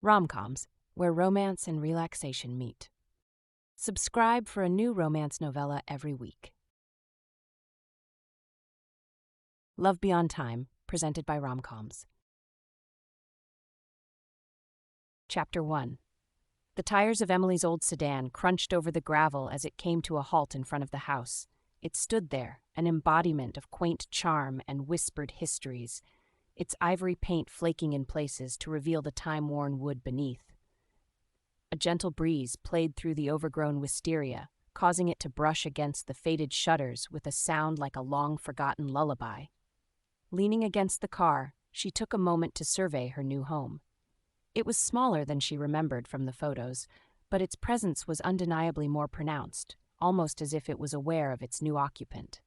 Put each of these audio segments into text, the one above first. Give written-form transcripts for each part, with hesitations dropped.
RomCalms, where romance and relaxation meet. Subscribe for a new romance novella every week. Love Beyond Time, presented by RomCalms. Chapter 1. The tires of Emily's old sedan crunched over the gravel as it came to a halt in front of the house. It stood there, an embodiment of quaint charm and whispered histories, its ivory paint flaking in places to reveal the time-worn wood beneath. A gentle breeze played through the overgrown wisteria, causing it to brush against the faded shutters with a sound like a long-forgotten lullaby. Leaning against the car, she took a moment to survey her new home. It was smaller than she remembered from the photos, but its presence was undeniably more pronounced, almost as if it was aware of its new occupant.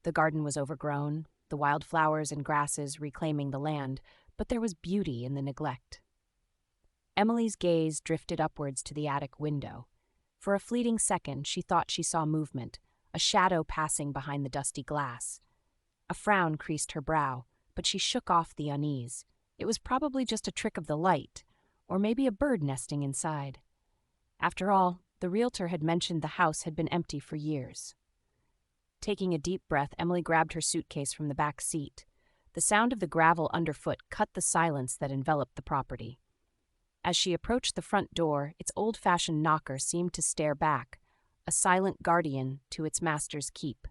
The garden was overgrown, the wildflowers and grasses reclaiming the land, but there was beauty in the neglect. Emily's gaze drifted upwards to the attic window. For a fleeting second, she thought she saw movement, a shadow passing behind the dusty glass. A frown creased her brow, but she shook off the unease. It was probably just a trick of the light, or maybe a bird nesting inside. After all, the realtor had mentioned the house had been empty for years. Taking a deep breath, Emily grabbed her suitcase from the back seat. The sound of the gravel underfoot cut the silence that enveloped the property. As she approached the front door, its old-fashioned knocker seemed to stare back, a silent guardian to its master's keep.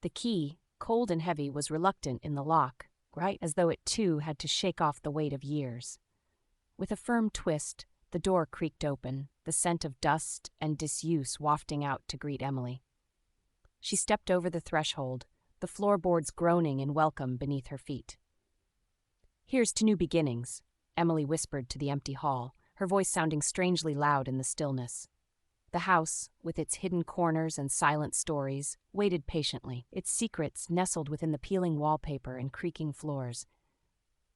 The key, cold and heavy, was reluctant in the lock, right as though it too had to shake off the weight of years. With a firm twist, the door creaked open, the scent of dust and disuse wafting out to greet Emily. She stepped over the threshold, the floorboards groaning in welcome beneath her feet. "Here's to new beginnings," Emily whispered to the empty hall, her voice sounding strangely loud in the stillness. The house, with its hidden corners and silent stories, waited patiently, its secrets nestled within the peeling wallpaper and creaking floors.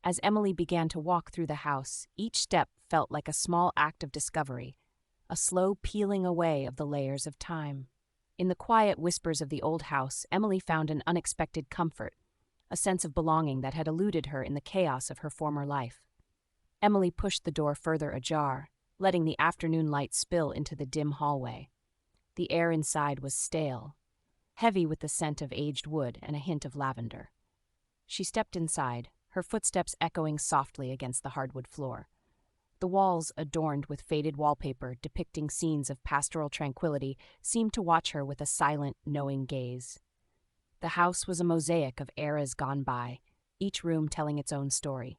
As Emily began to walk through the house, each step felt like a small act of discovery, a slow peeling away of the layers of time. In the quiet whispers of the old house, Emily found an unexpected comfort, a sense of belonging that had eluded her in the chaos of her former life. Emily pushed the door further ajar, letting the afternoon light spill into the dim hallway. The air inside was stale, heavy with the scent of aged wood and a hint of lavender. She stepped inside, her footsteps echoing softly against the hardwood floor. The walls, adorned with faded wallpaper depicting scenes of pastoral tranquility, seemed to watch her with a silent, knowing gaze. The house was a mosaic of eras gone by, each room telling its own story.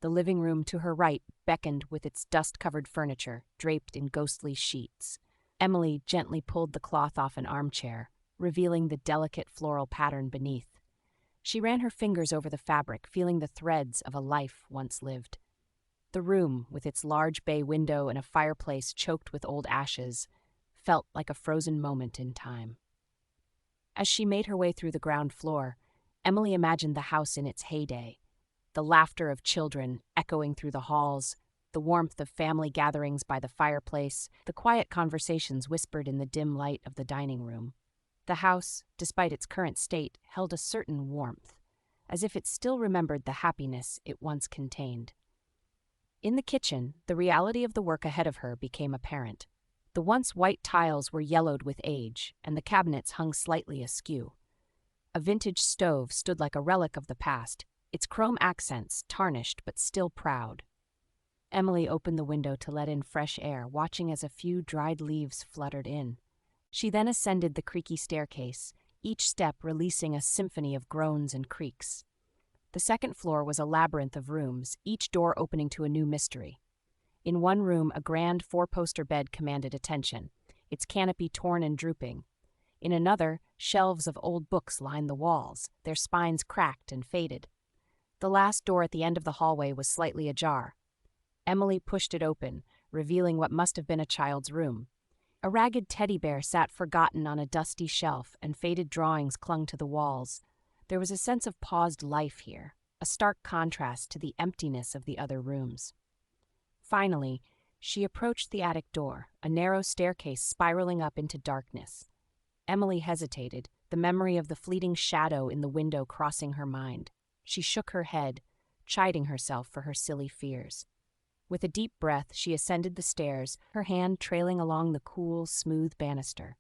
The living room to her right beckoned with its dust-covered furniture, draped in ghostly sheets. Emily gently pulled the cloth off an armchair, revealing the delicate floral pattern beneath. She ran her fingers over the fabric, feeling the threads of a life once lived. The room, with its large bay window and a fireplace choked with old ashes, felt like a frozen moment in time. As she made her way through the ground floor, Emily imagined the house in its heyday, the laughter of children echoing through the halls, the warmth of family gatherings by the fireplace, the quiet conversations whispered in the dim light of the dining room. The house, despite its current state, held a certain warmth, as if it still remembered the happiness it once contained. In the kitchen, the reality of the work ahead of her became apparent. The once white tiles were yellowed with age, and the cabinets hung slightly askew. A vintage stove stood like a relic of the past, its chrome accents tarnished but still proud. Emily opened the window to let in fresh air, watching as a few dried leaves fluttered in. She then ascended the creaky staircase, each step releasing a symphony of groans and creaks. The second floor was a labyrinth of rooms, each door opening to a new mystery. In one room, a grand four-poster bed commanded attention, its canopy torn and drooping. In another, shelves of old books lined the walls, their spines cracked and faded. The last door at the end of the hallway was slightly ajar. Emily pushed it open, revealing what must have been a child's room. A ragged teddy bear sat forgotten on a dusty shelf, and faded drawings clung to the walls. There was a sense of paused life here, a stark contrast to the emptiness of the other rooms. Finally, she approached the attic door, a narrow staircase spiraling up into darkness. Emily hesitated, the memory of the fleeting shadow in the window crossing her mind. She shook her head, chiding herself for her silly fears. With a deep breath, she ascended the stairs, her hand trailing along the cool, smooth banister.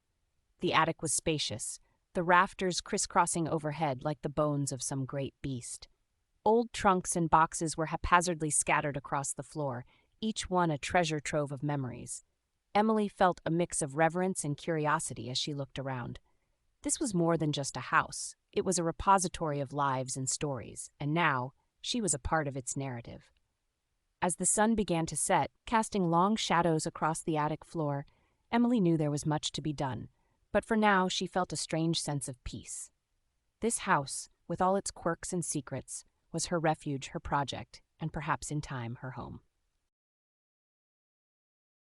The attic was spacious, the rafters crisscrossing overhead like the bones of some great beast. Old trunks and boxes were haphazardly scattered across the floor, each one a treasure trove of memories. Emily felt a mix of reverence and curiosity as she looked around. This was more than just a house. It was a repository of lives and stories, and now she was a part of its narrative. As the sun began to set, casting long shadows across the attic floor, Emily knew there was much to be done, but for now she felt a strange sense of peace. This house, with all its quirks and secrets, was her refuge, her project, and perhaps in time, her home.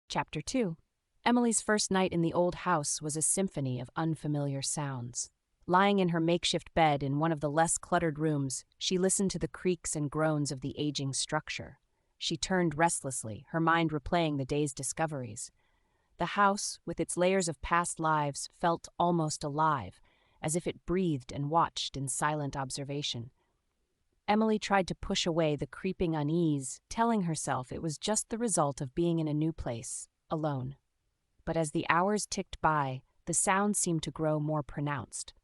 Chapter 2. Emily's first night in the old house was a symphony of unfamiliar sounds. Lying in her makeshift bed in one of the less cluttered rooms, she listened to the creaks and groans of the aging structure. She turned restlessly, her mind replaying the day's discoveries. The house, with its layers of past lives, felt almost alive, as if it breathed and watched in silent observation. Emily tried to push away the creeping unease, telling herself it was just the result of being in a new place, alone. But as the hours ticked by, the sounds seemed to grow more pronounced.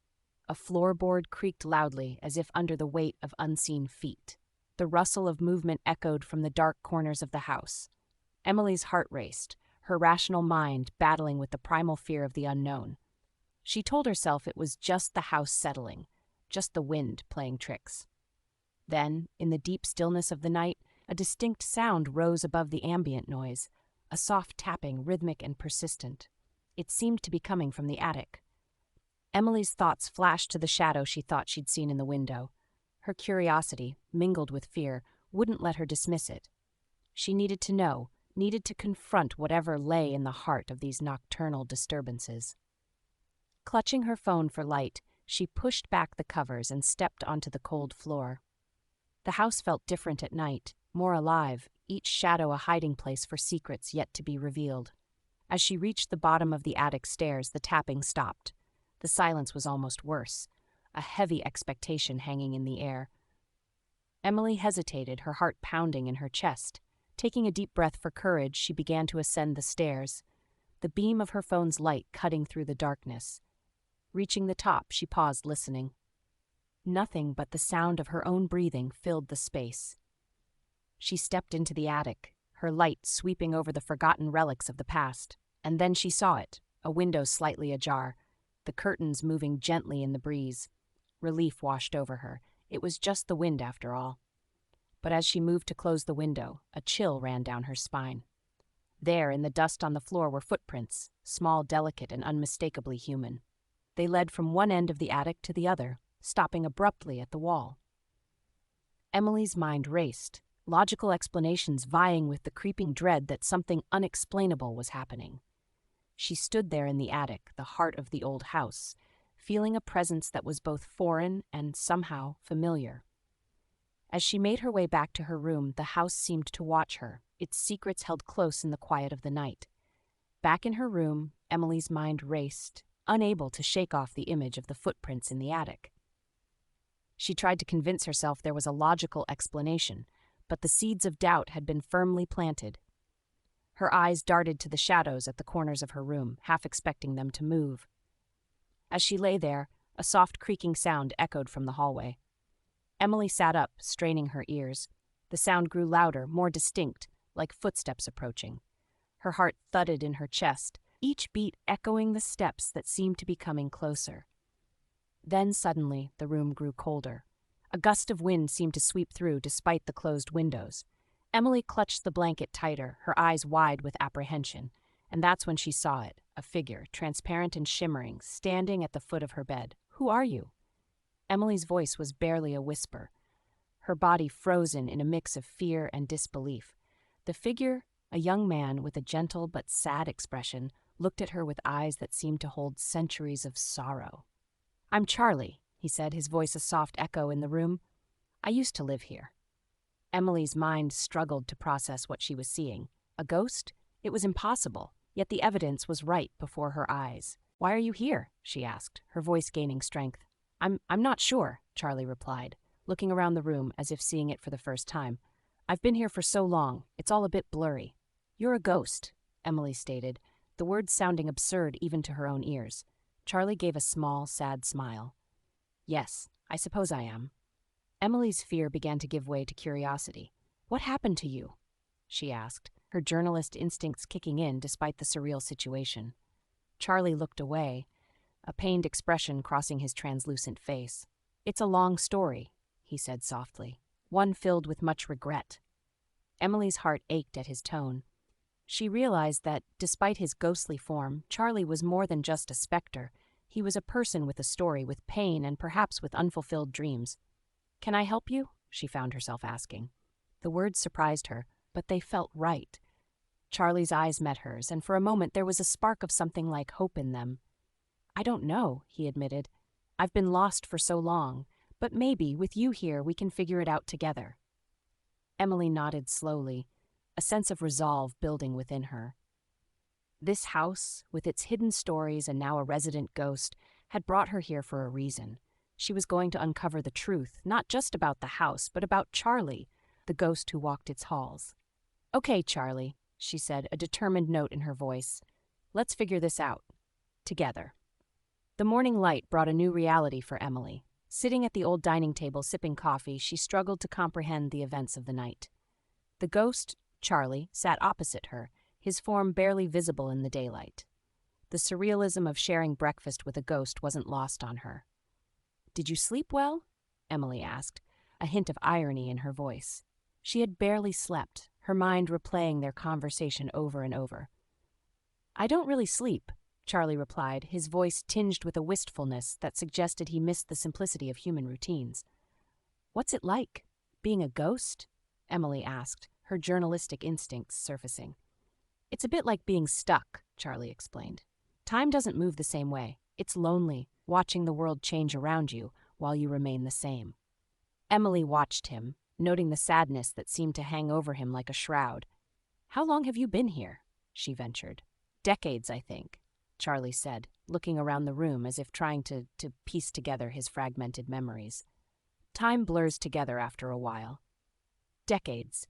A floorboard creaked loudly, as if under the weight of unseen feet. The rustle of movement echoed from the dark corners of the house. Emily's heart raced, her rational mind battling with the primal fear of the unknown. She told herself it was just the house settling, just the wind playing tricks. Then, in the deep stillness of the night, a distinct sound rose above the ambient noise, a soft tapping, rhythmic and persistent. It seemed to be coming from the attic. Emily's thoughts flashed to the shadow she thought she'd seen in the window. Her curiosity, mingled with fear, wouldn't let her dismiss it. She needed to know, needed to confront whatever lay in the heart of these nocturnal disturbances. Clutching her phone for light, she pushed back the covers and stepped onto the cold floor. The house felt different at night, more alive, each shadow a hiding place for secrets yet to be revealed. As she reached the bottom of the attic stairs, the tapping stopped. The silence was almost worse, a heavy expectation hanging in the air. Emily hesitated, her heart pounding in her chest. Taking a deep breath for courage, she began to ascend the stairs, the beam of her phone's light cutting through the darkness. Reaching the top, she paused, listening. Nothing but the sound of her own breathing filled the space. She stepped into the attic, her light sweeping over the forgotten relics of the past, and then she saw it, a window slightly ajar, the curtains moving gently in the breeze. Relief washed over her. It was just the wind after all. But as she moved to close the window, a chill ran down her spine. There, in the dust on the floor, were footprints, small, delicate, and unmistakably human. They led from one end of the attic to the other, stopping abruptly at the wall. Emily's mind raced, logical explanations vying with the creeping dread that something unexplainable was happening. She stood there in the attic, the heart of the old house, feeling a presence that was both foreign and somehow familiar. As she made her way back to her room, the house seemed to watch her, its secrets held close in the quiet of the night. Back in her room, Emily's mind raced, unable to shake off the image of the footprints in the attic. She tried to convince herself there was a logical explanation, but the seeds of doubt had been firmly planted. Her eyes darted to the shadows at the corners of her room, half expecting them to move. As she lay there, a soft creaking sound echoed from the hallway. Emily sat up, straining her ears. The sound grew louder, more distinct, like footsteps approaching. Her heart thudded in her chest, each beat echoing the steps that seemed to be coming closer. Then suddenly, the room grew colder. A gust of wind seemed to sweep through despite the closed windows. Emily clutched the blanket tighter, her eyes wide with apprehension, and that's when she saw it, a figure, transparent and shimmering, standing at the foot of her bed. "Who are you?" Emily's voice was barely a whisper, her body frozen in a mix of fear and disbelief. The figure, a young man with a gentle but sad expression, looked at her with eyes that seemed to hold centuries of sorrow. "I'm Charlie," he said, his voice a soft echo in the room. "I used to live here." Emily's mind struggled to process what she was seeing. A ghost? It was impossible, yet the evidence was right before her eyes. "Why are you here?" she asked, her voice gaining strength. I'm not sure," Charlie replied, looking around the room as if seeing it for the first time. I've been here for so long, it's all a bit blurry. You're a ghost, Emily stated, the words sounding absurd even to her own ears. Charlie gave a small, sad smile. Yes, I suppose I am. Emily's fear began to give way to curiosity. What happened to you? She asked, her journalist instincts kicking in despite the surreal situation. Charlie looked away, a pained expression crossing his translucent face. It's a long story, he said softly, one filled with much regret. Emily's heart ached at his tone. She realized that, despite his ghostly form, Charlie was more than just a specter. He was a person with a story, with pain, and perhaps with unfulfilled dreams. Can I help you? She found herself asking. The words surprised her, but they felt right. Charlie's eyes met hers, and for a moment there was a spark of something like hope in them. I don't know, he admitted. I've been lost for so long, but maybe, with you here, we can figure it out together. Emily nodded slowly, a sense of resolve building within her. This house, with its hidden stories and now a resident ghost, had brought her here for a reason. She was going to uncover the truth, not just about the house, but about Charlie, the ghost who walked its halls. Okay, Charlie, she said, a determined note in her voice. Let's figure this out. Together. The morning light brought a new reality for Emily. Sitting at the old dining table sipping coffee, she struggled to comprehend the events of the night. The ghost, Charlie, sat opposite her, his form barely visible in the daylight. The surrealism of sharing breakfast with a ghost wasn't lost on her. Did you sleep well? Emily asked, a hint of irony in her voice. She had barely slept, her mind replaying their conversation over and over. I don't really sleep, Charlie replied, his voice tinged with a wistfulness that suggested he missed the simplicity of human routines. What's it like, being a ghost? Emily asked, her journalistic instincts surfacing. It's a bit like being stuck, Charlie explained. Time doesn't move the same way. It's lonely, watching the world change around you while you remain the same. Emily watched him, noting the sadness that seemed to hang over him like a shroud. How long have you been here? She ventured. Decades, I think, Charlie said, looking around the room as if trying to piece together his fragmented memories. Time blurs together after a while. Decades,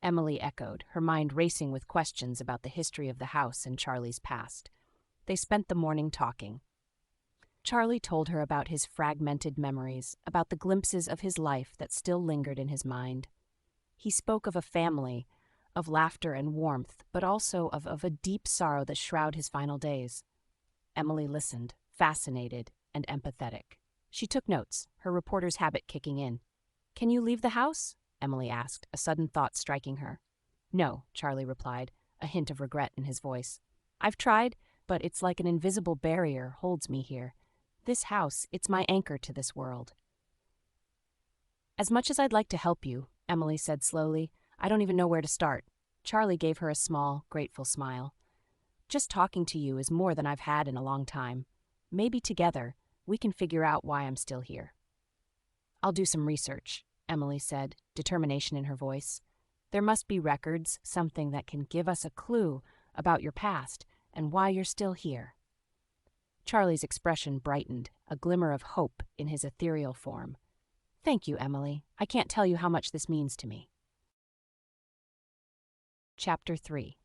Emily echoed, her mind racing with questions about the history of the house and Charlie's past. They spent the morning talking. Charlie told her about his fragmented memories, about the glimpses of his life that still lingered in his mind. He spoke of a family, of laughter and warmth, but also of a deep sorrow that shrouded his final days. Emily listened, fascinated and empathetic. She took notes, her reporter's habit kicking in. Can you leave the house? Emily asked, a sudden thought striking her. No, Charlie replied, a hint of regret in his voice. I've tried, but it's like an invisible barrier holds me here. This house, it's my anchor to this world. As much as I'd like to help you, Emily said slowly, I don't even know where to start. Charlie gave her a small, grateful smile. Just talking to you is more than I've had in a long time. Maybe together, we can figure out why I'm still here. I'll do some research, Emily said, determination in her voice. There must be records, something that can give us a clue about your past and why you're still here. Charlie's expression brightened, a glimmer of hope in his ethereal form. Thank you, Emily. I can't tell you how much this means to me. Chapter 3.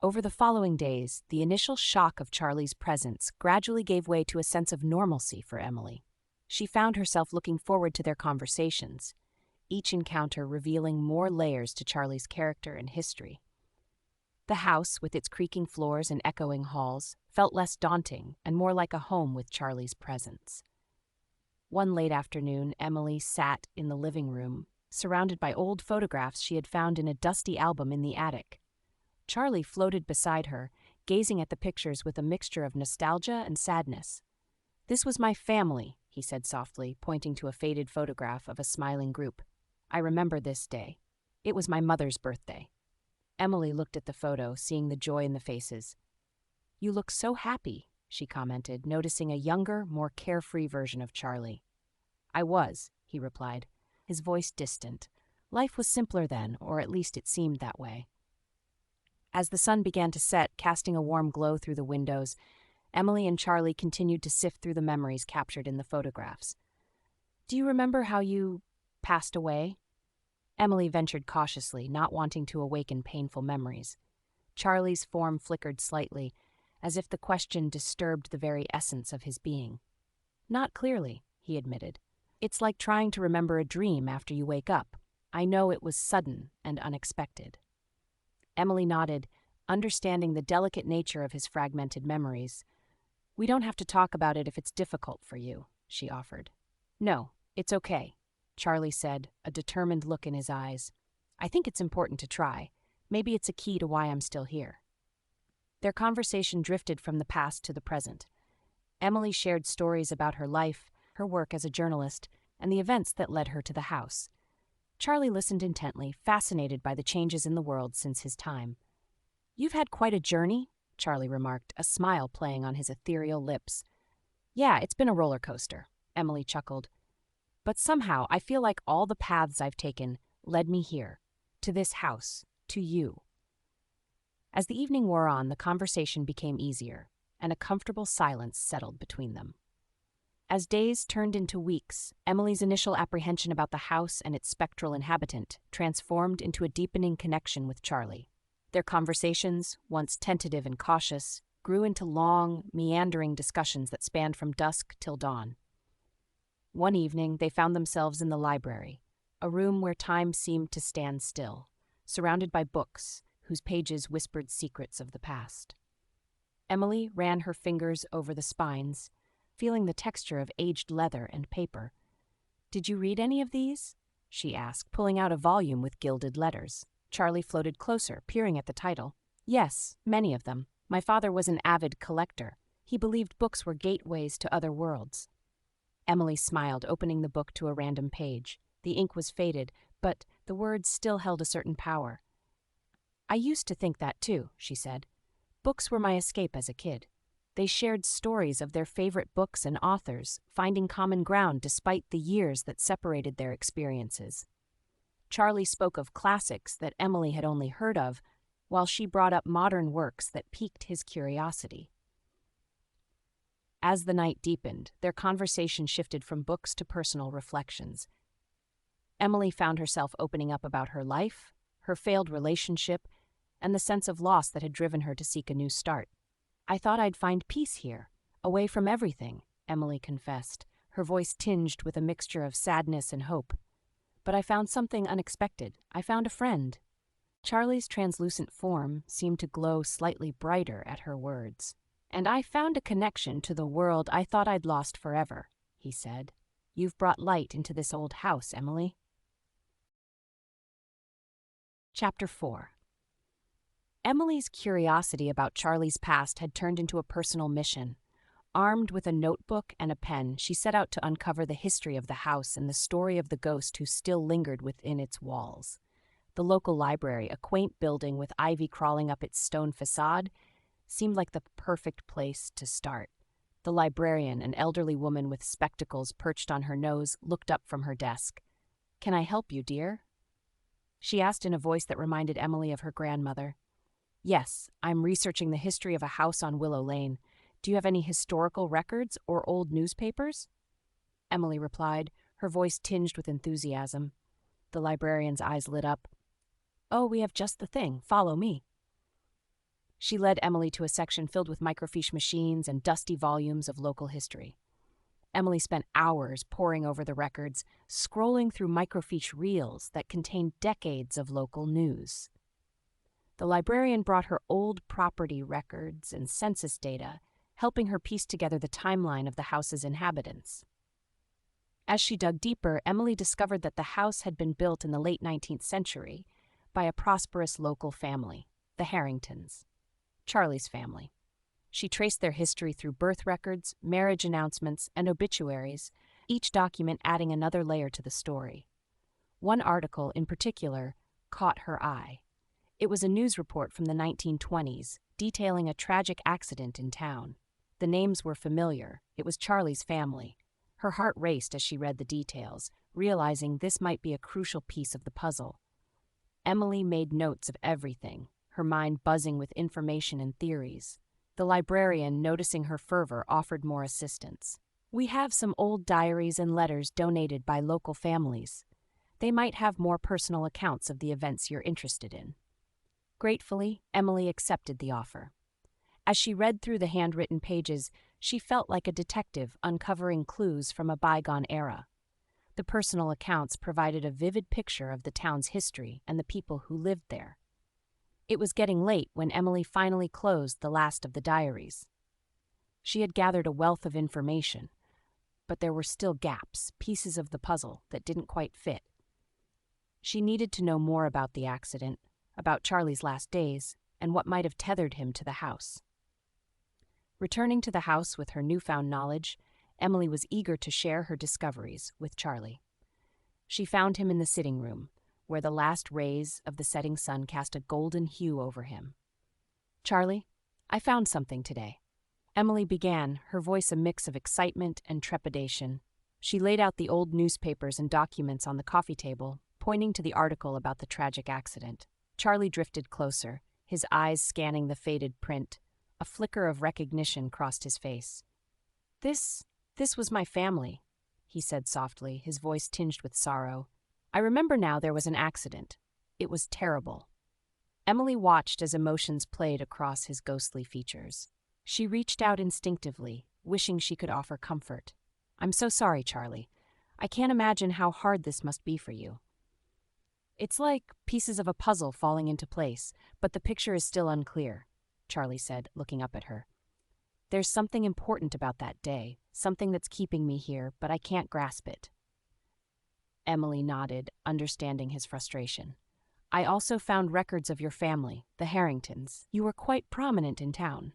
Over the following days, the initial shock of Charlie's presence gradually gave way to a sense of normalcy for Emily. She found herself looking forward to their conversations, each encounter revealing more layers to Charlie's character and history. The house, with its creaking floors and echoing halls, felt less daunting and more like a home with Charlie's presence. One late afternoon, Emily sat in the living room, surrounded by old photographs she had found in a dusty album in the attic. Charlie floated beside her, gazing at the pictures with a mixture of nostalgia and sadness. This was my family, he said softly, pointing to a faded photograph of a smiling group. I remember this day. It was my mother's birthday. Emily looked at the photo, seeing the joy in the faces. You look so happy, she commented, noticing a younger, more carefree version of Charlie. I was, he replied, his voice distant. Life was simpler then, or at least it seemed that way. As the sun began to set, casting a warm glow through the windows, Emily and Charlie continued to sift through the memories captured in the photographs. Do you remember how you passed away? Emily ventured cautiously, not wanting to awaken painful memories. Charlie's form flickered slightly, as if the question disturbed the very essence of his being. Not clearly, he admitted. It's like trying to remember a dream after you wake up. I know it was sudden and unexpected. Emily nodded, understanding the delicate nature of his fragmented memories. We don't have to talk about it if it's difficult for you, she offered. No, it's okay, Charlie said, a determined look in his eyes. I think it's important to try. Maybe it's a key to why I'm still here. Their conversation drifted from the past to the present. Emily shared stories about her life, her work as a journalist, and the events that led her to the house. Charlie listened intently, fascinated by the changes in the world since his time. You've had quite a journey, Charlie remarked, a smile playing on his ethereal lips. Yeah, it's been a roller coaster, Emily chuckled. But somehow I feel like all the paths I've taken led me here, to this house, to you. As the evening wore on, the conversation became easier, and a comfortable silence settled between them. As days turned into weeks, Emily's initial apprehension about the house and its spectral inhabitant transformed into a deepening connection with Charlie. Their conversations, once tentative and cautious, grew into long, meandering discussions that spanned from dusk till dawn. One evening, they found themselves in the library, a room where time seemed to stand still, surrounded by books whose pages whispered secrets of the past. Emily ran her fingers over the spines, feeling the texture of aged leather and paper. Did you read any of these? She asked, pulling out a volume with gilded letters. Charlie floated closer, peering at the title. Yes, many of them. My father was an avid collector. He believed books were gateways to other worlds. Emily smiled, opening the book to a random page. The ink was faded, but the words still held a certain power. I used to think that too, she said. Books were my escape as a kid. They shared stories of their favorite books and authors, finding common ground despite the years that separated their experiences. Charlie spoke of classics that Emily had only heard of, while she brought up modern works that piqued his curiosity. As the night deepened, their conversation shifted from books to personal reflections. Emily found herself opening up about her life, her failed relationship, and the sense of loss that had driven her to seek a new start. I thought I'd find peace here, away from everything, Emily confessed, her voice tinged with a mixture of sadness and hope. But I found something unexpected. I found a friend. Charlie's translucent form seemed to glow slightly brighter at her words. And I found a connection to the world I thought I'd lost forever, he said. You've brought light into this old house, Emily. Chapter 4. Emily's curiosity about Charlie's past had turned into a personal mission. Armed with a notebook and a pen, she set out to uncover the history of the house and the story of the ghost who still lingered within its walls. The local library, a quaint building with ivy crawling up its stone facade, seemed like the perfect place to start. The librarian, an elderly woman with spectacles perched on her nose, looked up from her desk. "Can I help you, dear?" She asked in a voice that reminded Emily of her grandmother. "Yes, I'm researching the history of a house on Willow Lane. Do you have any historical records or old newspapers?" Emily replied, her voice tinged with enthusiasm. The librarian's eyes lit up. "Oh, we have just the thing. Follow me." She led Emily to a section filled with microfiche machines and dusty volumes of local history. Emily spent hours poring over the records, scrolling through microfiche reels that contained decades of local news. The librarian brought her old property records and census data, helping her piece together the timeline of the house's inhabitants. As she dug deeper, Emily discovered that the house had been built in the late 19th century by a prosperous local family, the Harringtons, Charlie's family. She traced their history through birth records, marriage announcements, and obituaries, each document adding another layer to the story. One article, in particular, caught her eye. It was a news report from the 1920s, detailing a tragic accident in town. The names were familiar. It was Charlie's family. Her heart raced as she read the details, realizing this might be a crucial piece of the puzzle. Emily made notes of everything, her mind buzzing with information and theories. The librarian, noticing her fervor, offered more assistance. "We have some old diaries and letters donated by local families. They might have more personal accounts of the events you're interested in. Gratefully, Emily accepted the offer. As she read through the handwritten pages, she felt like a detective uncovering clues from a bygone era. The personal accounts provided a vivid picture of the town's history and the people who lived there. It was getting late when Emily finally closed the last of the diaries. She had gathered a wealth of information, but there were still gaps, pieces of the puzzle that didn't quite fit. She needed to know more about the accident, about Charlie's last days, and what might have tethered him to the house. Returning to the house with her newfound knowledge, Emily was eager to share her discoveries with Charlie. She found him in the sitting room, where the last rays of the setting sun cast a golden hue over him. "Charlie, I found something today." Emily began, her voice a mix of excitement and trepidation. She laid out the old newspapers and documents on the coffee table, pointing to the article about the tragic accident. Charlie drifted closer, his eyes scanning the faded print. A flicker of recognition crossed his face. This was my family," he said softly, his voice tinged with sorrow. "I remember now there was an accident. It was terrible." Emily watched as emotions played across his ghostly features. She reached out instinctively, wishing she could offer comfort. "I'm so sorry, Charlie. I can't imagine how hard this must be for you." "It's like pieces of a puzzle falling into place, but the picture is still unclear," Charlie said, looking up at her. "There's something important about that day, something that's keeping me here, but I can't grasp it." Emily nodded, understanding his frustration. "I also found records of your family, the Harringtons. You were quite prominent in town."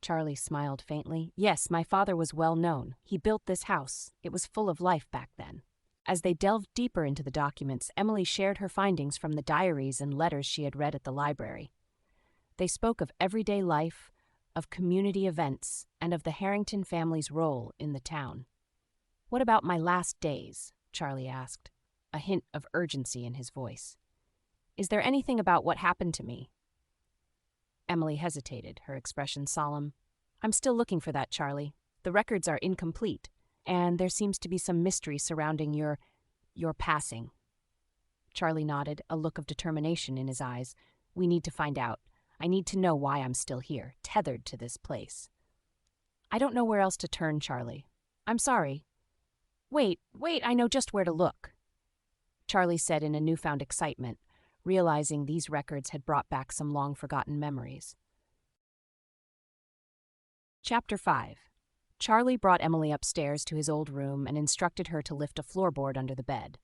Charlie smiled faintly. "Yes, my father was well known. He built this house. It was full of life back then." As they delved deeper into the documents, Emily shared her findings from the diaries and letters she had read at the library. They spoke of everyday life, of community events, and of the Harrington family's role in the town. "What about my last days?" Charlie asked, a hint of urgency in his voice. "Is there anything about what happened to me?" Emily hesitated, her expression solemn. "I'm still looking for that, Charlie. The records are incomplete, and there seems to be some mystery surrounding your passing." Charlie nodded, a look of determination in his eyes. "We need to find out. I need to know why I'm still here, tethered to this place." "I don't know where else to turn, Charlie. I'm sorry." Wait, I know just where to look," Charlie said in a newfound excitement, realizing these records had brought back some long-forgotten memories. Chapter 5. Charlie brought Emily upstairs to his old room and instructed her to lift a floorboard under the bed.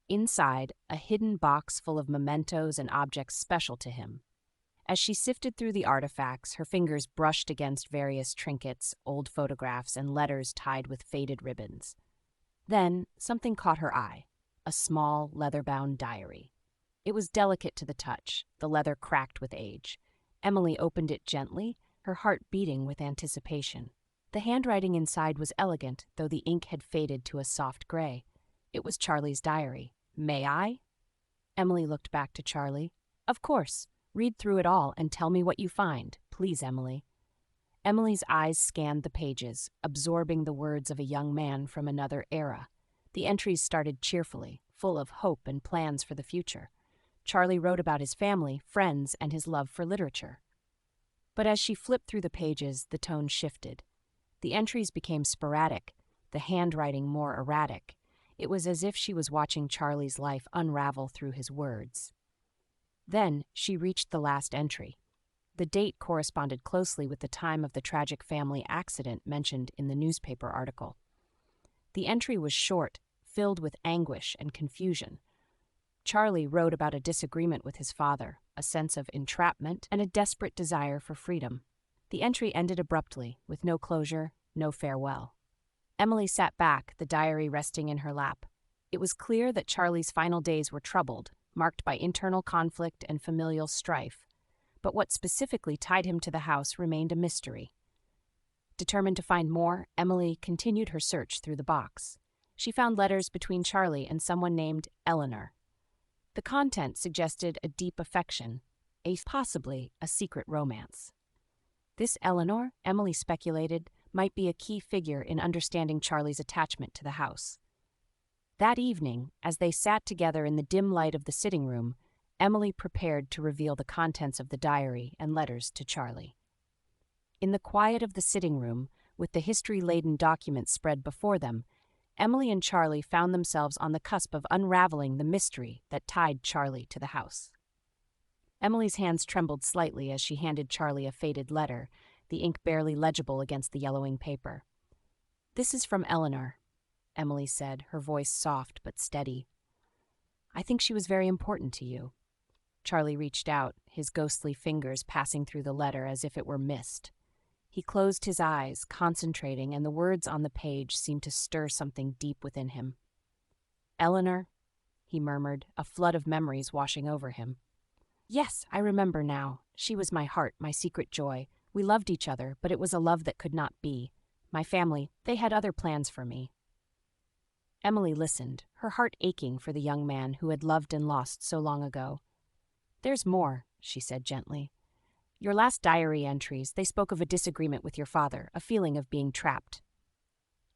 Inside, a hidden box full of mementos and objects special to him. As she sifted through the artifacts, her fingers brushed against various trinkets, old photographs, and letters tied with faded ribbons. Then, something caught her eye, a small, leather-bound diary. It was delicate to the touch, the leather cracked with age. Emily opened it gently, her heart beating with anticipation. The handwriting inside was elegant, though the ink had faded to a soft gray. It was Charlie's diary. "May I?" Emily looked back to Charlie. "Of course. Read through it all and tell me what you find. Please, Emily." Emily's eyes scanned the pages, absorbing the words of a young man from another era. The entries started cheerfully, full of hope and plans for the future. Charlie wrote about his family, friends, and his love for literature. But as she flipped through the pages, the tone shifted. The entries became sporadic, the handwriting more erratic. It was as if she was watching Charlie's life unravel through his words. Then she reached the last entry. The date corresponded closely with the time of the tragic family accident mentioned in the newspaper article. The entry was short, filled with anguish and confusion. Charlie wrote about a disagreement with his father, a sense of entrapment, and a desperate desire for freedom. The entry ended abruptly, with no closure, no farewell. Emily sat back, the diary resting in her lap. It was clear that Charlie's final days were troubled, marked by internal conflict and familial strife. But what specifically tied him to the house remained a mystery. Determined to find more, Emily continued her search through the box. She found letters between Charlie and someone named Eleanor. The content suggested a deep affection, possibly a secret romance. This Eleanor, Emily speculated, might be a key figure in understanding Charlie's attachment to the house. That evening, as they sat together in the dim light of the sitting room, Emily prepared to reveal the contents of the diary and letters to Charlie. In the quiet of the sitting room, with the history-laden documents spread before them, Emily and Charlie found themselves on the cusp of unraveling the mystery that tied Charlie to the house. Emily's hands trembled slightly as she handed Charlie a faded letter, the ink barely legible against the yellowing paper. "This is from Eleanor," Emily said, her voice soft but steady. "I think she was very important to you." Charlie reached out, his ghostly fingers passing through the letter as if it were mist. He closed his eyes, concentrating, and the words on the page seemed to stir something deep within him. "Eleanor," he murmured, a flood of memories washing over him. "Yes, I remember now. She was my heart, my secret joy. We loved each other, but it was a love that could not be. My family, they had other plans for me." Emily listened, her heart aching for the young man who had loved and lost so long ago. "There's more," she said gently. "Your last diary entries, they spoke of a disagreement with your father, a feeling of being trapped."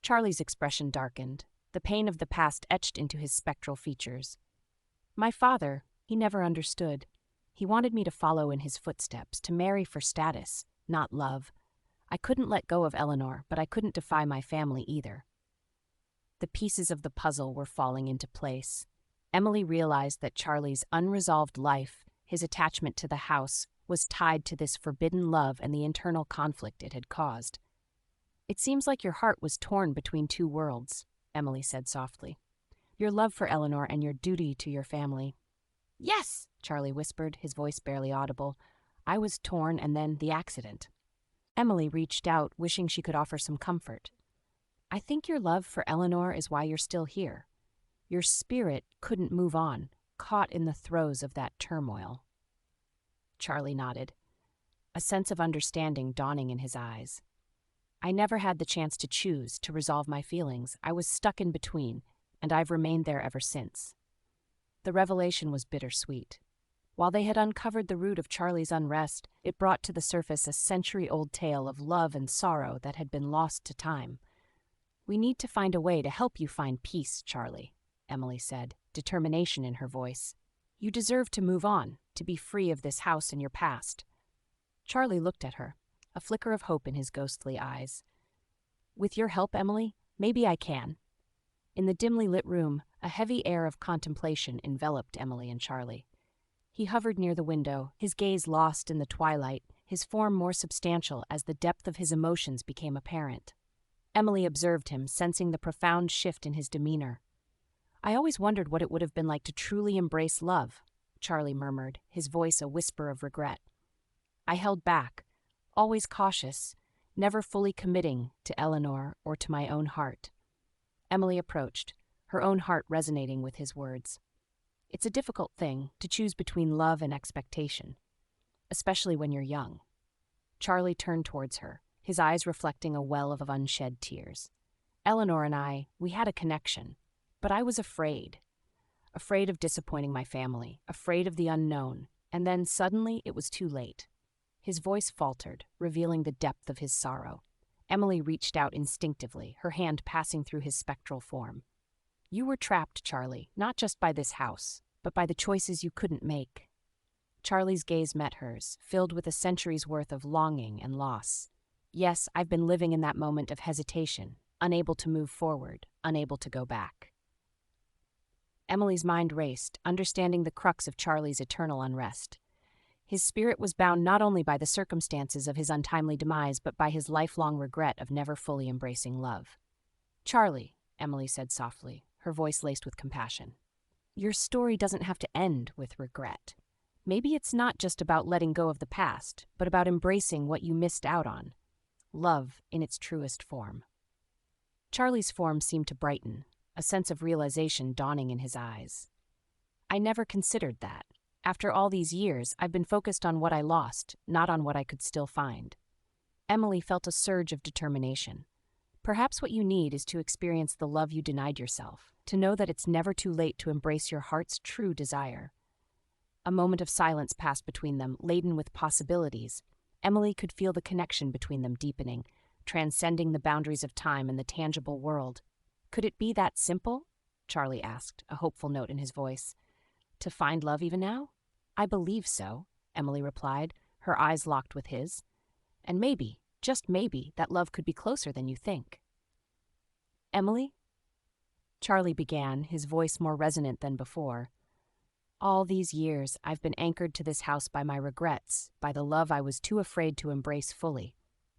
Charlie's expression darkened, the pain of the past etched into his spectral features. "My father, he never understood. He wanted me to follow in his footsteps, to marry for status, not love. I couldn't let go of Eleanor, but I couldn't defy my family either." The pieces of the puzzle were falling into place. Emily realized that Charlie's unresolved life, his attachment to the house, was tied to this forbidden love and the internal conflict it had caused. "It seems like your heart was torn between two worlds," Emily said softly. "Your love for Eleanor and your duty to your family." "Yes," Charlie whispered, his voice barely audible. "I was torn and then the accident." Emily reached out, wishing she could offer some comfort. "I think your love for Eleanor is why you're still here. Your spirit couldn't move on, caught in the throes of that turmoil." Charlie nodded, a sense of understanding dawning in his eyes. "I never had the chance to choose, to resolve my feelings. I was stuck in between, and I've remained there ever since." The revelation was bittersweet. While they had uncovered the root of Charlie's unrest, it brought to the surface a century-old tale of love and sorrow that had been lost to time. "We need to find a way to help you find peace, Charlie," Emily said, determination in her voice. "You deserve to move on, to be free of this house and your past." Charlie looked at her, a flicker of hope in his ghostly eyes. "With your help, Emily, maybe I can." In the dimly lit room, a heavy air of contemplation enveloped Emily and Charlie. He hovered near the window, his gaze lost in the twilight, his form more substantial as the depth of his emotions became apparent. Emily observed him, sensing the profound shift in his demeanor. "I always wondered what it would have been like to truly embrace love," Charlie murmured, his voice a whisper of regret. "I held back, always cautious, never fully committing to Eleanor or to my own heart." Emily approached, her own heart resonating with his words. "It's a difficult thing to choose between love and expectation, especially when you're young." Charlie turned towards her, his eyes reflecting a well of unshed tears. "Eleanor and I, we had a connection, but I was afraid. Afraid of disappointing my family, afraid of the unknown, and then suddenly it was too late." His voice faltered, revealing the depth of his sorrow. Emily reached out instinctively, her hand passing through his spectral form. "You were trapped, Charlie, not just by this house, but by the choices you couldn't make." Charlie's gaze met hers, filled with a century's worth of longing and loss. "Yes, I've been living in that moment of hesitation, unable to move forward, unable to go back." Emily's mind raced, understanding the crux of Charlie's eternal unrest. His spirit was bound not only by the circumstances of his untimely demise, but by his lifelong regret of never fully embracing love. "Charlie," Emily said softly, her voice laced with compassion, "your story doesn't have to end with regret. Maybe it's not just about letting go of the past, but about embracing what you missed out on. Love in its truest form." Charlie's form seemed to brighten, a sense of realization dawning in his eyes. "I never considered that. After all these years, I've been focused on what I lost, not on what I could still find." Emily felt a surge of determination. "Perhaps what you need is to experience the love you denied yourself, to know that it's never too late to embrace your heart's true desire." A moment of silence passed between them, laden with possibilities. Emily could feel the connection between them deepening, transcending the boundaries of time and the tangible world. Could it be that simple? Charlie asked, a hopeful note in his voice. To find love even now? I believe so, Emily replied, her eyes locked with his. And maybe, just maybe, that love could be closer than you think. Emily? Charlie began, his voice more resonant than before. All these years, I've been anchored to this house by my regrets, by the love I was too afraid to embrace fully.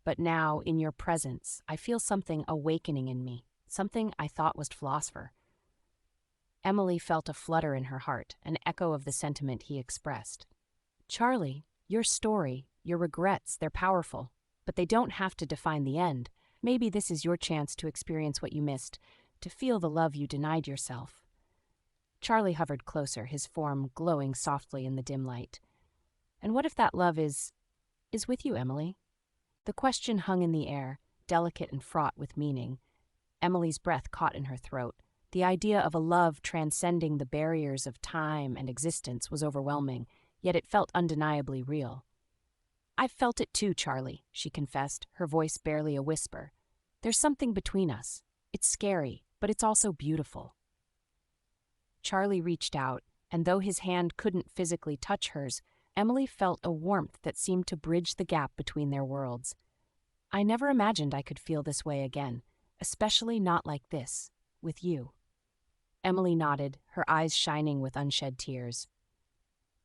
But now, in your presence, I feel something awakening in me, something I thought was philosopher. Emily felt a flutter in her heart, an echo of the sentiment he expressed. Charlie, your story, your regrets, they're powerful, but they don't have to define the end. Maybe this is your chance to experience what you missed, to feel the love you denied yourself. Charlie hovered closer, his form glowing softly in the dim light. And what if that love is with you, Emily? The question hung in the air, delicate and fraught with meaning. Emily's breath caught in her throat. The idea of a love transcending the barriers of time and existence was overwhelming, yet it felt undeniably real. I've felt it too, Charlie, she confessed, her voice barely a whisper. There's something between us. It's scary, but it's also beautiful. Charlie reached out, and though his hand couldn't physically touch hers, Emily felt a warmth that seemed to bridge the gap between their worlds. I never imagined I could feel this way again, especially not like this, with you. Emily nodded, her eyes shining with unshed tears.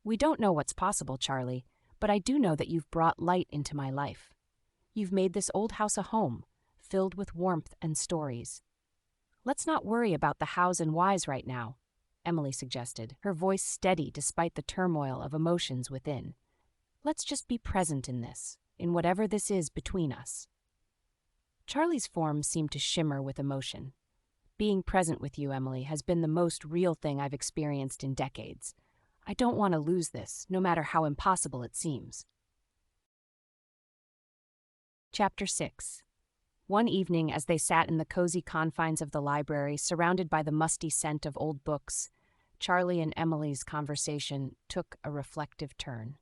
We don't know what's possible, Charlie, but I do know that you've brought light into my life. You've made this old house a home, filled with warmth and stories. Let's not worry about the hows and whys right now, Emily suggested, her voice steady despite the turmoil of emotions within. Let's just be present in this, in whatever this is between us. Charlie's form seemed to shimmer with emotion. Being present with you, Emily, has been the most real thing I've experienced in decades. I don't want to lose this, no matter how impossible it seems. Chapter 6. One evening, as they sat in the cozy confines of the library, surrounded by the musty scent of old books, Charlie and Emily's conversation took a reflective turn.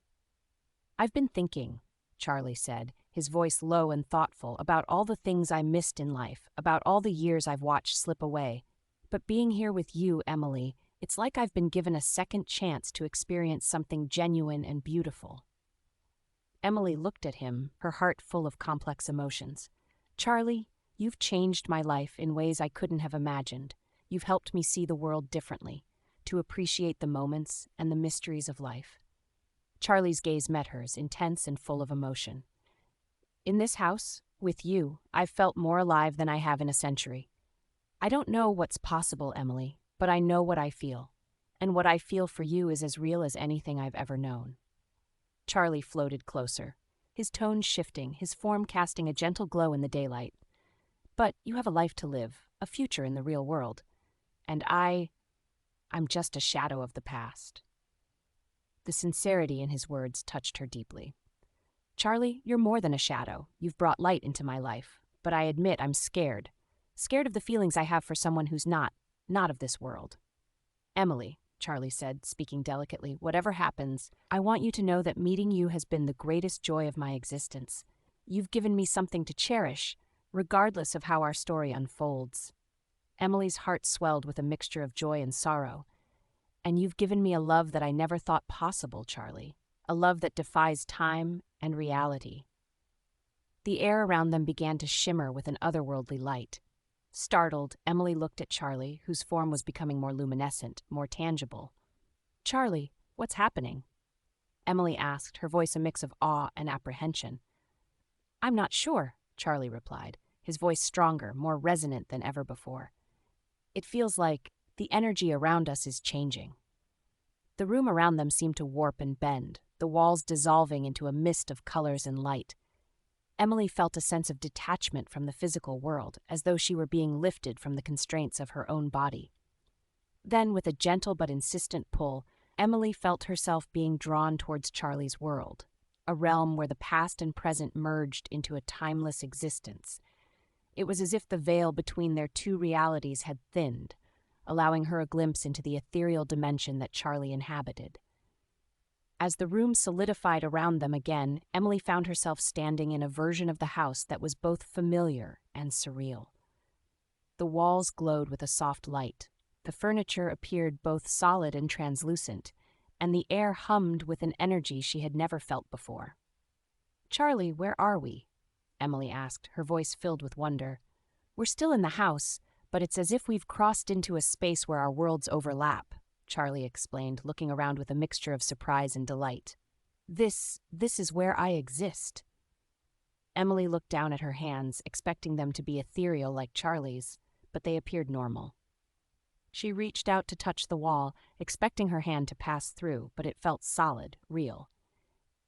I've been thinking, Charlie said, his voice low and thoughtful, about all the things I missed in life, about all the years I've watched slip away. But being here with you, Emily, it's like I've been given a second chance to experience something genuine and beautiful. Emily looked at him, her heart full of complex emotions. Charlie, you've changed my life in ways I couldn't have imagined. You've helped me see the world differently, to appreciate the moments and the mysteries of life. Charlie's gaze met hers, intense and full of emotion. In this house, with you, I've felt more alive than I have in a century. I don't know what's possible, Emily, but I know what I feel. And what I feel for you is as real as anything I've ever known. Charlie floated closer, his tone shifting, his form casting a gentle glow in the daylight. But you have a life to live, a future in the real world. And I'm just a shadow of the past. The sincerity in his words touched her deeply. Charlie, you're more than a shadow. You've brought light into my life. But I admit I'm scared. Scared of the feelings I have for someone who's not of this world. Emily, Charlie said, speaking delicately, whatever happens, I want you to know that meeting you has been the greatest joy of my existence. You've given me something to cherish, regardless of how our story unfolds. Emily's heart swelled with a mixture of joy and sorrow. And you've given me a love that I never thought possible, Charlie. A love that defies time and reality. The air around them began to shimmer with an otherworldly light. Startled, Emily looked at Charlie, whose form was becoming more luminescent, more tangible. Charlie, what's happening? Emily asked, her voice a mix of awe and apprehension. I'm not sure, Charlie replied, his voice stronger, more resonant than ever before. It feels like the energy around us is changing. The room around them seemed to warp and bend, the walls dissolving into a mist of colors and light. Emily felt a sense of detachment from the physical world, as though she were being lifted from the constraints of her own body. Then, with a gentle but insistent pull, Emily felt herself being drawn towards Charlie's world, a realm where the past and present merged into a timeless existence. It was as if the veil between their two realities had thinned, allowing her a glimpse into the ethereal dimension that Charlie inhabited. As the room solidified around them again, Emily found herself standing in a version of the house that was both familiar and surreal. The walls glowed with a soft light, The furniture appeared both solid and translucent, and the air hummed with an energy she had never felt before. "Charlie, where are we?" Emily asked, her voice filled with wonder. "We're still in the house, but it's as if we've crossed into a space where our worlds overlap," Charlie explained, looking around with a mixture of surprise and delight. This is where I exist." Emily looked down at her hands, expecting them to be ethereal like Charlie's, but they appeared normal. She reached out to touch the wall, expecting her hand to pass through, but it felt solid, real.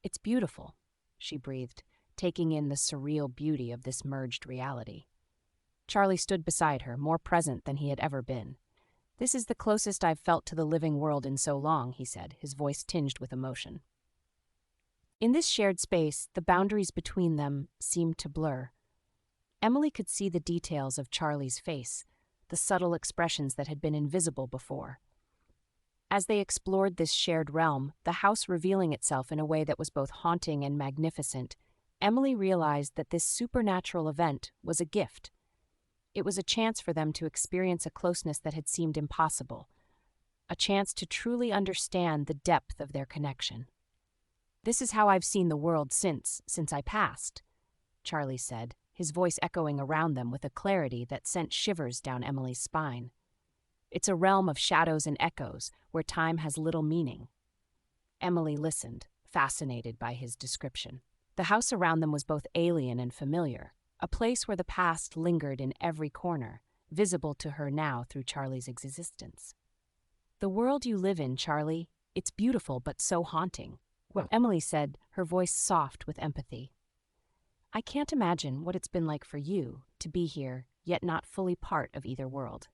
"It's beautiful," she breathed, taking in the surreal beauty of this merged reality. Charlie stood beside her, more present than he had ever been. "This is the closest I've felt to the living world in so long," he said, his voice tinged with emotion. In this shared space, the boundaries between them seemed to blur. Emily could see the details of Charlie's face, the subtle expressions that had been invisible before. As they explored this shared realm, the house revealing itself in a way that was both haunting and magnificent, Emily realized that this supernatural event was a gift. It was a chance for them to experience a closeness that had seemed impossible, a chance to truly understand the depth of their connection. "This is how I've seen the world since I passed," Charlie said, his voice echoing around them with a clarity that sent shivers down Emily's spine. "It's a realm of shadows and echoes, where time has little meaning." Emily listened, fascinated by his description. The house around them was both alien and familiar, a place where the past lingered in every corner, visible to her now through Charlie's existence. "The world you live in, Charlie, it's beautiful but so haunting," Emily said, her voice soft with empathy. "I can't imagine what it's been like for you to be here, yet not fully part of either world."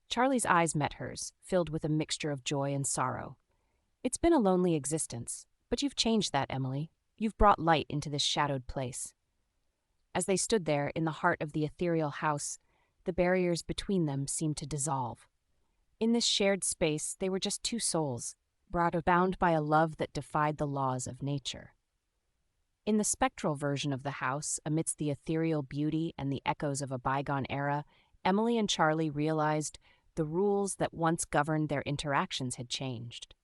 Charlie's eyes met hers, filled with a mixture of joy and sorrow. "It's been a lonely existence, but you've changed that, Emily. You've brought light into this shadowed place." As they stood there in the heart of the ethereal house, the barriers between them seemed to dissolve. In this shared space, they were just two souls, bound by a love that defied the laws of nature. In the spectral version of the house, amidst the ethereal beauty and the echoes of a bygone era, Emily and Charlie realized the rules that once governed their interactions had changed.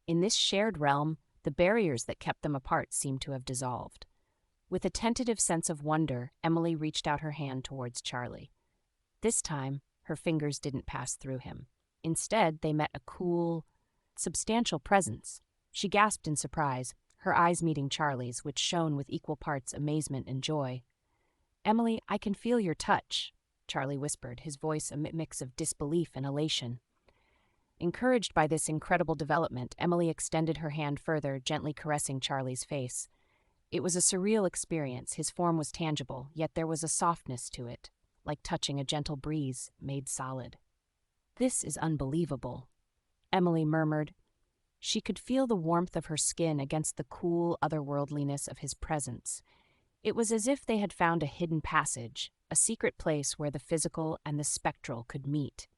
In this shared realm, the barriers that kept them apart seemed to have dissolved. With a tentative sense of wonder, Emily reached out her hand towards Charlie. This time, her fingers didn't pass through him. Instead, they met a cool, substantial presence. She gasped in surprise, her eyes meeting Charlie's, which shone with equal parts amazement and joy. "Emily, I can feel your touch," Charlie whispered, his voice a mix of disbelief and elation. Encouraged by this incredible development, Emily extended her hand further, gently caressing Charlie's face. It was a surreal experience. His form was tangible, yet there was a softness to it, like touching a gentle breeze made solid. "This is unbelievable," Emily murmured. She could feel the warmth of her skin against the cool otherworldliness of his presence. It was as if they had found a hidden passage, a secret place where the physical and the spectral could meet.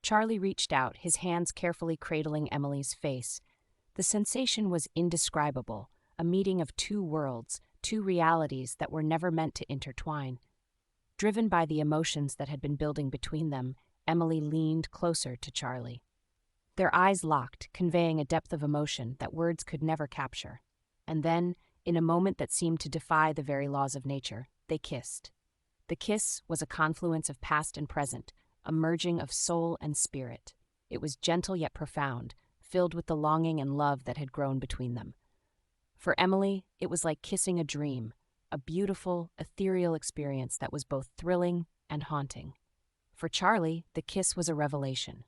Charlie reached out, his hands carefully cradling Emily's face. The sensation was indescribable, a meeting of two worlds, two realities that were never meant to intertwine. Driven by the emotions that had been building between them, Emily leaned closer to Charlie. Their eyes locked, conveying a depth of emotion that words could never capture. And then, in a moment that seemed to defy the very laws of nature, they kissed. The kiss was a confluence of past and present, a merging of soul and spirit. It was gentle yet profound, filled with the longing and love that had grown between them. For Emily, it was like kissing a dream, a beautiful, ethereal experience that was both thrilling and haunting. For Charlie, the kiss was a revelation.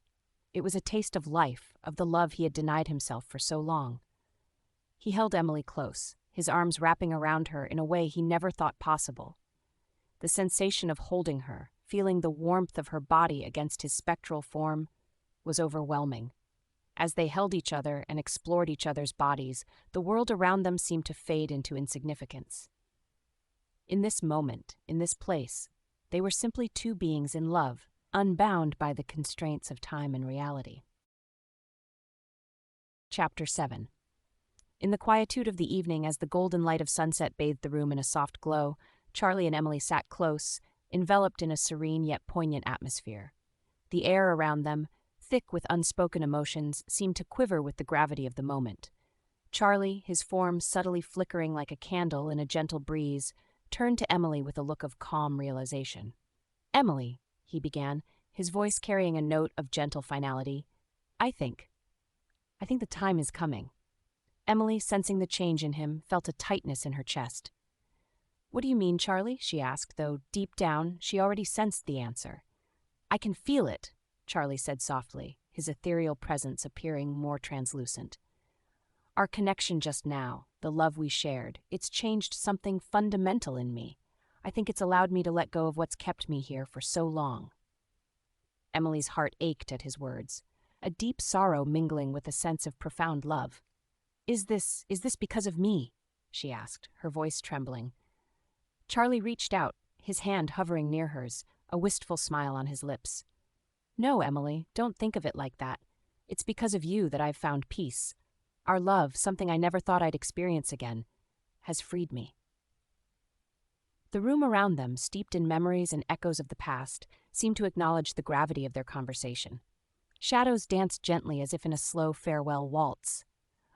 It was a taste of life, of the love he had denied himself for so long. He held Emily close, his arms wrapping around her in a way he never thought possible. The sensation of holding her, feeling the warmth of her body against his spectral form, was overwhelming. As they held each other and explored each other's bodies, the world around them seemed to fade into insignificance. In this moment, in this place, they were simply two beings in love, unbound by the constraints of time and reality. Chapter 7. In the quietude of the evening, as the golden light of sunset bathed the room in a soft glow, Charlie and Emily sat close, enveloped in a serene yet poignant atmosphere. The air around them, thick with unspoken emotions, seemed to quiver with the gravity of the moment. Charlie, his form subtly flickering like a candle in a gentle breeze, turned to Emily with a look of calm realization. "Emily," he began, his voice carrying a note of gentle finality, I think the time is coming." Emily, sensing the change in him, felt a tightness in her chest. "What do you mean, Charlie?" she asked, though deep down she already sensed the answer. "I can feel it," Charlie said softly, his ethereal presence appearing more translucent. "Our connection just now, the love we shared, it's changed something fundamental in me. I think it's allowed me to let go of what's kept me here for so long." Emily's heart ached at his words, a deep sorrow mingling with a sense of profound love. Is this because of me?" she asked, her voice trembling. Charlie reached out, his hand hovering near hers, a wistful smile on his lips. "No, Emily, don't think of it like that. It's because of you that I've found peace. Our love, something I never thought I'd experience again, has freed me." The room around them, steeped in memories and echoes of the past, seemed to acknowledge the gravity of their conversation. Shadows danced gently as if in a slow farewell waltz.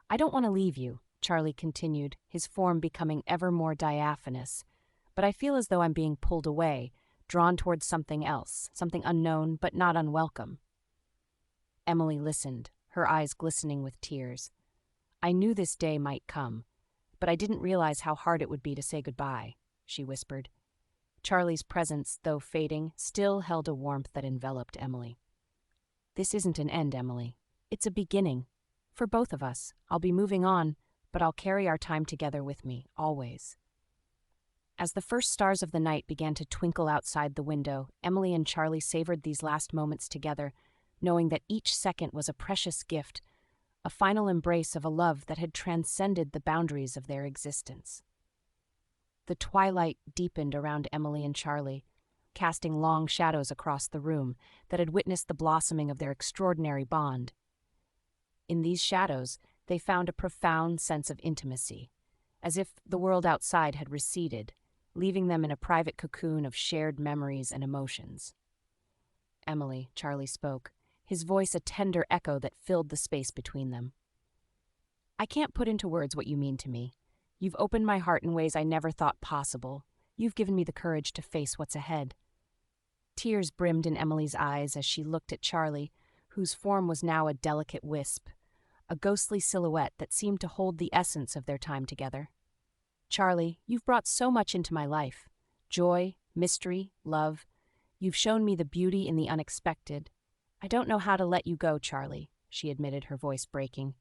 "I don't want to leave you," Charlie continued, his form becoming ever more diaphanous, "but I feel as though I'm being pulled away, drawn towards something else, something unknown but not unwelcome." Emily listened, her eyes glistening with tears. "I knew this day might come, but I didn't realize how hard it would be to say goodbye," she whispered. Charlie's presence, though fading, still held a warmth that enveloped Emily. "This isn't an end, Emily. It's a beginning. For both of us, I'll be moving on, but I'll carry our time together with me, always." As the first stars of the night began to twinkle outside the window, Emily and Charlie savored these last moments together, knowing that each second was a precious gift, a final embrace of a love that had transcended the boundaries of their existence. The twilight deepened around Emily and Charlie, casting long shadows across the room that had witnessed the blossoming of their extraordinary bond. In these shadows, they found a profound sense of intimacy, as if the world outside had receded, leaving them in a private cocoon of shared memories and emotions. "Emily," Charlie spoke, his voice a tender echo that filled the space between them. "I can't put into words what you mean to me. You've opened my heart in ways I never thought possible. You've given me the courage to face what's ahead." Tears brimmed in Emily's eyes as she looked at Charlie, whose form was now a delicate wisp, a ghostly silhouette that seemed to hold the essence of their time together. "Charlie, you've brought so much into my life. Joy, mystery, love. You've shown me the beauty in the unexpected. I don't know how to let you go, Charlie," she admitted, her voice breaking.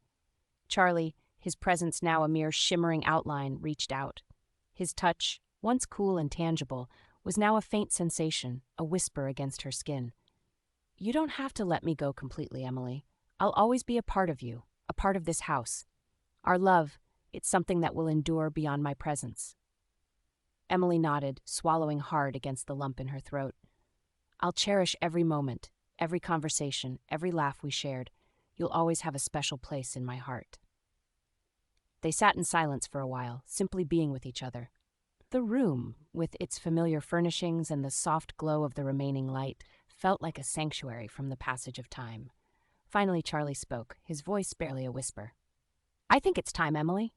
Charlie, his presence now a mere shimmering outline, reached out. His touch, once cool and tangible, was now a faint sensation, a whisper against her skin. "You don't have to let me go completely, Emily. I'll always be a part of you, a part of this house. Our love, it's something that will endure beyond my presence." Emily nodded, swallowing hard against the lump in her throat. "I'll cherish every moment, every conversation, every laugh we shared. You'll always have a special place in my heart." They sat in silence for a while, simply being with each other. The room, with its familiar furnishings and the soft glow of the remaining light, felt like a sanctuary from the passage of time. Finally, Charlie spoke, his voice barely a whisper. "I think it's time, Emily."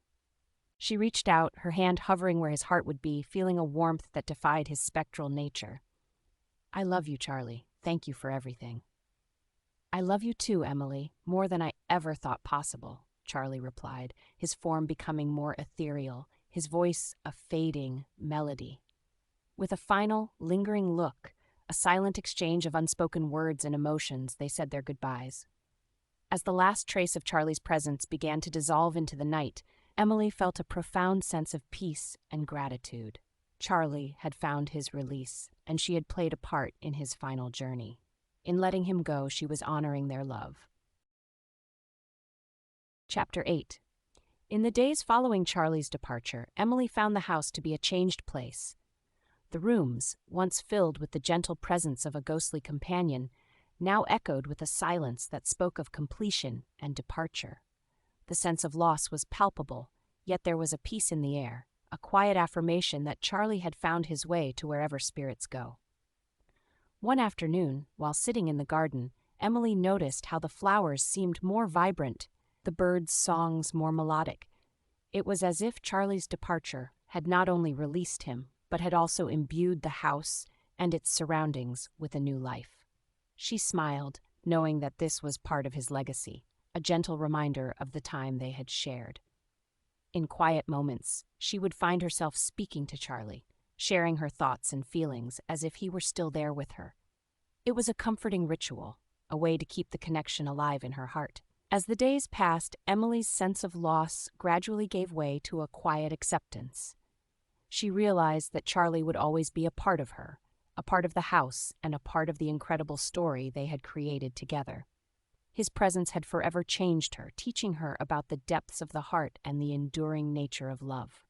She reached out, her hand hovering where his heart would be, feeling a warmth that defied his spectral nature. "I love you, Charlie. Thank you for everything." "I love you too, Emily, more than I ever thought possible," Charlie replied, his form becoming more ethereal, his voice a fading melody. With a final, lingering look, a silent exchange of unspoken words and emotions, they said their goodbyes. As the last trace of Charlie's presence began to dissolve into the night, Emily felt a profound sense of peace and gratitude. Charlie had found his release, and she had played a part in his final journey. In letting him go, she was honoring their love. Chapter 8. In the days following Charlie's departure, Emily found the house to be a changed place. The rooms, once filled with the gentle presence of a ghostly companion, now echoed with a silence that spoke of completion and departure. The sense of loss was palpable, yet there was a peace in the air, a quiet affirmation that Charlie had found his way to wherever spirits go. One afternoon, while sitting in the garden, Emily noticed how the flowers seemed more vibrant, the birds' songs more melodic. It was as if Charlie's departure had not only released him, but had also imbued the house and its surroundings with a new life. She smiled, knowing that this was part of his legacy, a gentle reminder of the time they had shared. In quiet moments, she would find herself speaking to Charlie, sharing her thoughts and feelings as if he were still there with her. It was a comforting ritual, a way to keep the connection alive in her heart. As the days passed, Emily's sense of loss gradually gave way to a quiet acceptance. She realized that Charlie would always be a part of her, a part of the house, and a part of the incredible story they had created together. His presence had forever changed her, teaching her about the depths of the heart and the enduring nature of love.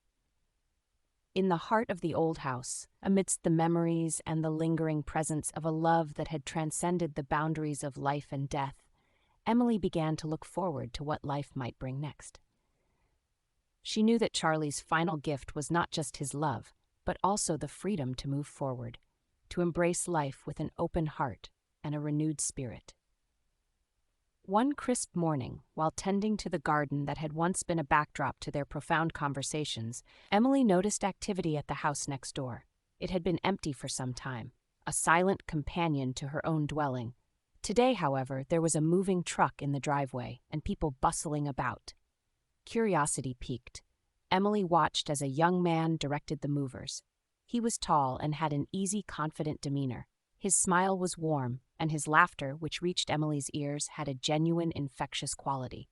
In the heart of the old house, amidst the memories and the lingering presence of a love that had transcended the boundaries of life and death, Emily began to look forward to what life might bring next. She knew that Charlie's final gift was not just his love, but also the freedom to move forward, to embrace life with an open heart and a renewed spirit. One crisp morning, while tending to the garden that had once been a backdrop to their profound conversations, Emily noticed activity at the house next door. It had been empty for some time, a silent companion to her own dwelling. Today, however, there was a moving truck in the driveway and people bustling about. Curiosity piqued. Emily watched as a young man directed the movers. He was tall and had an easy, confident demeanor. His smile was warm, and his laughter, which reached Emily's ears, had a genuine, infectious quality.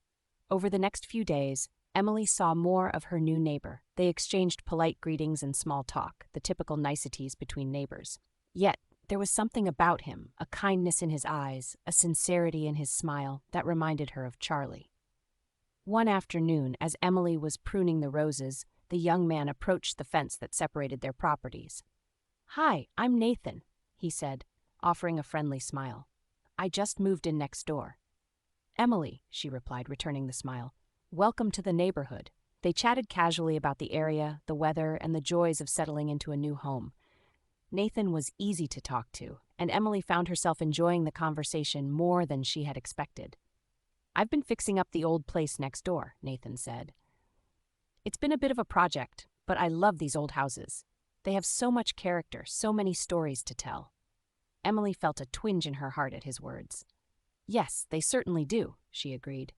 Over the next few days, Emily saw more of her new neighbor. They exchanged polite greetings and small talk, the typical niceties between neighbors. Yet, there was something about him, a kindness in his eyes, a sincerity in his smile, that reminded her of Charlie. One afternoon, as Emily was pruning the roses, the young man approached the fence that separated their properties. "Hi, I'm Nathan," he said, offering a friendly smile. "I just moved in next door." "Emily," she replied, returning the smile. "Welcome to the neighborhood." They chatted casually about the area, the weather, and the joys of settling into a new home. Nathan was easy to talk to, and Emily found herself enjoying the conversation more than she had expected. "I've been fixing up the old place next door," Nathan said. "It's been a bit of a project, but I love these old houses. They have so much character, so many stories to tell." Emily felt a twinge in her heart at his words. "Yes, they certainly do," she agreed.